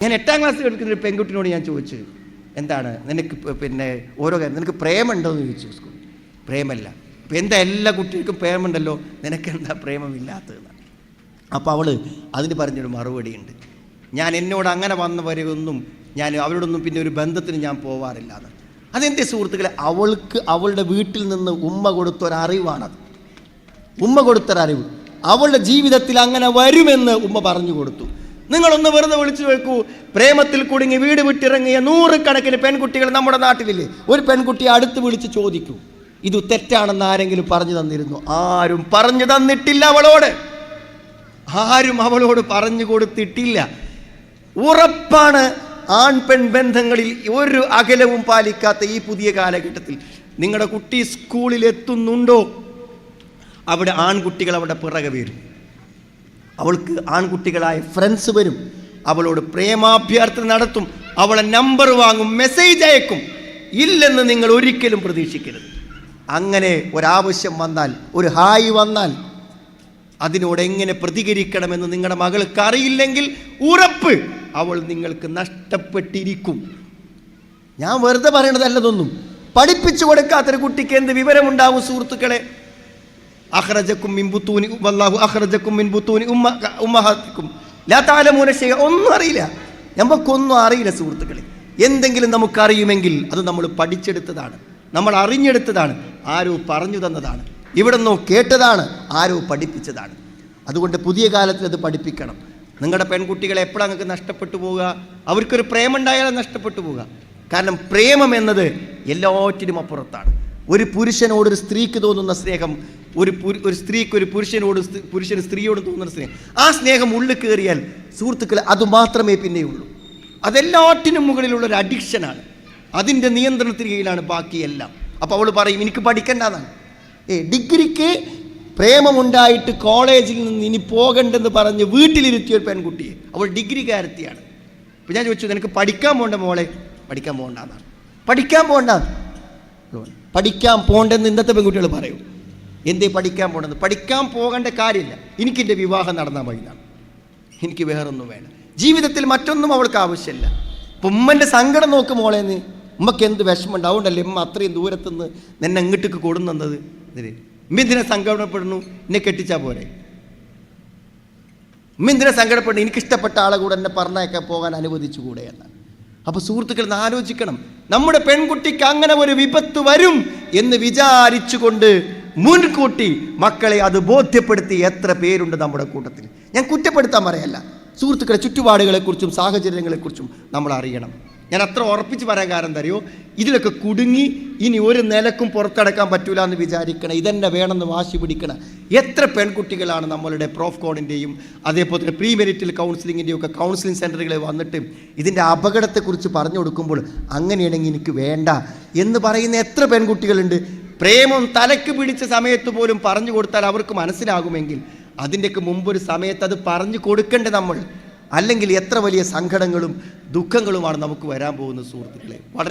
ഞാൻ 8ാം ക്ലാസ്സിൽ പഠിക്കുന്ന ഒരു പെൺകുട്ടിനോട് ഞാൻ ചോദിച്ചു, എന്താണ് നിനക്ക് ഓരോ കാര്യം നിനക്ക് പ്രേമുണ്ടോ എന്ന് ചോദിച്ചു. സ്കൂളിൽ പ്രേമല്ല. അപ്പം എന്താ എല്ലാ കുട്ടികൾക്കും പ്രേമുണ്ടല്ലോ, നിനക്കെന്താ പ്രേമമില്ലാത്തതെന്ന്. അപ്പോൾ അവൾ അതിന് പറഞ്ഞൊരു മറുപടിയുണ്ട്, ഞാൻ എന്നോട് അങ്ങനെ വന്നവരെയൊന്നും ഞാൻ അവരോടൊന്നും പിന്നെ ഒരു ബന്ധത്തിന് ഞാൻ പോവാറില്ല എന്ന്. അതെൻ്റെ സുഹൃത്തുക്കളെ, അവൾക്ക് അവളുടെ വീട്ടിൽ നിന്ന് ഉമ്മ കൊടുത്തൊരറിവാണത്. ഉമ്മ കൊടുത്തൊരറിവ് അവളുടെ ജീവിതത്തിൽ അങ്ങനെ വരുമെന്ന് ഉമ്മ പറഞ്ഞു കൊടുത്തു. നിങ്ങളൊന്ന് വെറുതെ വിളിച്ചു നോക്കൂ, പ്രേമത്തിൽ കുടുങ്ങി വീട് വിട്ടിറങ്ങിയ 100 കണക്കിന് പെൺകുട്ടികൾ നമ്മുടെ നാട്ടിലില്ലേ. ഒരു പെൺകുട്ടിയെ അടുത്ത് വിളിച്ച് ചോദിക്കൂ, ഇത് തെറ്റാണെന്ന് ആരെങ്കിലും പറഞ്ഞു തന്നിരുന്നു? ആരും പറഞ്ഞു തന്നിട്ടില്ല. ആരും അവളോട് പറഞ്ഞു കൊടുത്തിട്ടില്ല. ഉറപ്പാണ്, ആൺ പെൺ ബന്ധങ്ങളിൽ ഒരു അകലവും പാലിക്കാത്ത ഈ പുതിയ കാലഘട്ടത്തിൽ നിങ്ങളുടെ കുട്ടി സ്കൂളിൽ എത്തുന്നുണ്ടോ, അവിടെ ആൺകുട്ടികൾ അവിടെ പിറകെ വരും. അവൾക്ക് ആൺകുട്ടികളായ ഫ്രണ്ട്സ് വരും, അവളോട് പ്രേമാഭ്യർത്ഥന നടത്തും, അവളെ നമ്പർ വാങ്ങും, മെസ്സേജ് അയക്കും. ഇല്ലെന്ന് നിങ്ങൾ ഒരിക്കലും പ്രതീക്ഷിക്കരുത്. അങ്ങനെ ഒരാവശ്യം വന്നാൽ, ഒരു ഹായ് വന്നാൽ അതിനോട് എങ്ങനെ പ്രതികരിക്കണമെന്ന് നിങ്ങളുടെ മകൾക്ക് അറിയില്ലെങ്കിൽ ഉറപ്പ് അവൾ നിങ്ങൾക്ക് നഷ്ടപ്പെട്ടിരിക്കും. ഞാൻ വെറുതെ പറയണതല്ലതൊന്നും. പഠിപ്പിച്ചു കൊടുക്കാത്തൊരു കുട്ടിക്ക് എന്ത് വിവരമുണ്ടാവും സുഹൃത്തുക്കളെ? അഖ്റജക്കും മിൻ ബുത്തൂനി വല്ലാഹു അഖ്റജക്കും മിൻ ബുത്തൂനി ഉമ്മഹാത്തിക്കും ലാ തഅലമൂന ശൈഅ. ഒന്നും അറിയില്ല, നമുക്കൊന്നും അറിയില്ല സുഹൃത്തുക്കളെ. എന്തെങ്കിലും നമുക്കറിയുമെങ്കിൽ അത് നമ്മൾ പഠിച്ചെടുത്തതാണ്, നമ്മൾ അറിഞ്ഞെടുത്തതാണ്, ആരോ പറഞ്ഞു തന്നതാണ്, ഇവിടെ നിന്നോ കേട്ടതാണ്, ആരോ പഠിപ്പിച്ചതാണ്. അതുകൊണ്ട് പുതിയ കാലത്തിൽ അത് പഠിപ്പിക്കണം. നിങ്ങളുടെ പെൺകുട്ടികളെ എപ്പോഴാണ് നിങ്ങൾക്ക് നഷ്ടപ്പെട്ടു പോവുക? അവർക്കൊരു പ്രേമുണ്ടായാലും നഷ്ടപ്പെട്ടു പോവുക. കാരണം പ്രേമം എന്നത് എല്ലാറ്റിനും അപ്പുറത്താണ്. ഒരു പുരുഷനോടൊരു സ്ത്രീക്ക് തോന്നുന്ന സ്നേഹം, ഒരു സ്ത്രീക്ക് ഒരു പുരുഷന് സ്ത്രീയോട് തോന്നുന്ന സ്നേഹം, ആ സ്നേഹം ഉള്ളിൽ കയറിയാൽ സുഹൃത്തുക്കളെ അതുമാത്രമേ പിന്നെയുള്ളൂ. അതെല്ലാറ്റിനും മുകളിലുള്ളൊരു അഡിക്ഷനാണ്. അതിൻ്റെ നിയന്ത്രണത്തിന് കീഴിലാണ് ബാക്കിയെല്ലാം. അപ്പോൾ അവൾ പറയും, എനിക്ക് പഠിക്കേണ്ടതാണ്. ഡിഗ്രിക്ക് പ്രേമമുണ്ടായിട്ട് കോളേജിൽ നിന്ന് ഇനി പോകണ്ടെന്ന് പറഞ്ഞ് വീട്ടിലിരുത്തിയ ഒരു പെൺകുട്ടിയെ, അവൾ ഡിഗ്രിക്കാരത്തിയാണ്. അപ്പോൾ ഞാൻ ചോദിച്ചു, നിനക്ക് പഠിക്കാൻ പോകണ്ട മോളെ? പഠിക്കാൻ പോകണ്ടെന്നാണ്. പഠിക്കാൻ പോകണ്ടെന്ന് ഇന്നത്തെ പെൺകുട്ടികൾ പറയും. എന്തേ പഠിക്കാൻ പോകണമെന്ന്? പഠിക്കാൻ പോകേണ്ട കാര്യമില്ല, എനിക്കെൻ്റെ വിവാഹം നടന്നാൽ മതി എന്നാണ്. എനിക്ക് വേറൊന്നും വേണം ജീവിതത്തിൽ, മറ്റൊന്നും അവൾക്ക് ആവശ്യമില്ല. അപ്പം ഉമ്മൻ്റെ സങ്കടം നോക്കും മോളേന്ന്. ഉമ്മക്ക് എന്ത് വിഷമമുണ്ട്, അതുകൊണ്ടല്ലേ ഉമ്മ അത്രയും ദൂരത്തുനിന്ന് നിന്നെ ഇങ്ങോട്ടേക്ക് കൊടുന്നത്. ഉമ്മ എന്തിനാ സങ്കടപ്പെടുന്നു? എന്നെ കെട്ടിച്ചാൽ പോരെ? ഉമ്മ എന്തിനാ സങ്കടപ്പെടുന്നു? എനിക്കിഷ്ടപ്പെട്ട ആളെ കൂടെ എന്നെ പറഞ്ഞേക്കാൻ പോകാൻ അനുവദിച്ചുകൂടെ എന്നാണ്. അപ്പോൾ സുഹൃത്തുക്കൾ ആലോചിക്കണം, നമ്മുടെ പെൺകുട്ടിക്ക് അങ്ങനെ ഒരു വിപത്ത് വരും എന്ന് വിചാരിച്ചുകൊണ്ട് മുൻകൂട്ടി മക്കളെ അത് ബോധ്യപ്പെടുത്തി എത്ര പേരുണ്ട് നമ്മുടെ കൂട്ടത്തിൽ. ഞാൻ കുറ്റപ്പെടുത്താൻ പറയല്ല സുഹൃത്തുക്കളെ, ചുറ്റുപാടുകളെക്കുറിച്ചും സാഹചര്യങ്ങളെക്കുറിച്ചും നമ്മൾ അറിയണം. ഞാൻ അത്ര ഉറപ്പിച്ച് പറയാൻ കാരണം എന്താ അറിയോ? ഇതിലൊക്കെ കുടുങ്ങി ഇനി ഒരു നിലക്കും പുറത്തടക്കാൻ പറ്റൂല എന്ന് വിചാരിക്കണം, ഇതെന്നെ വേണമെന്ന് വാശി പിടിക്കണം എത്ര പെൺകുട്ടികളാണ് നമ്മളുടെ പ്രോഫ്കോണിൻ്റെയും അതേപോലെ തന്നെ പ്രീ മെരിറ്റൽ കൗൺസിലിങ്ങിൻ്റെയും ഒക്കെ കൗൺസിലിംഗ് സെൻ്ററുകളിൽ വന്നിട്ട് ഇതിൻ്റെ അപകടത്തെക്കുറിച്ച് പറഞ്ഞു കൊടുക്കുമ്പോൾ അങ്ങനെയാണെങ്കിൽ എനിക്ക് വേണ്ട എന്ന് പറയുന്ന എത്ര പെൺകുട്ടികളുണ്ട്. പ്രേമം തലക്ക് പിടിച്ച സമയത്ത് പോലും പറഞ്ഞു കൊടുത്താൽ അവർക്ക് മനസ്സിലാകുമെങ്കിൽ അതിൻ്റെയൊക്കെ മുമ്പൊരു സമയത്ത് അത് പറഞ്ഞു കൊടുക്കേണ്ടത് നമ്മൾ. അല്ലെങ്കിൽ എത്ര വലിയ സങ്കടങ്ങളും ദുഃഖങ്ങളുമാണ് നമുക്ക് വരാൻ പോകുന്നത് സുഹൃത്തുക്കളെ. വളരെ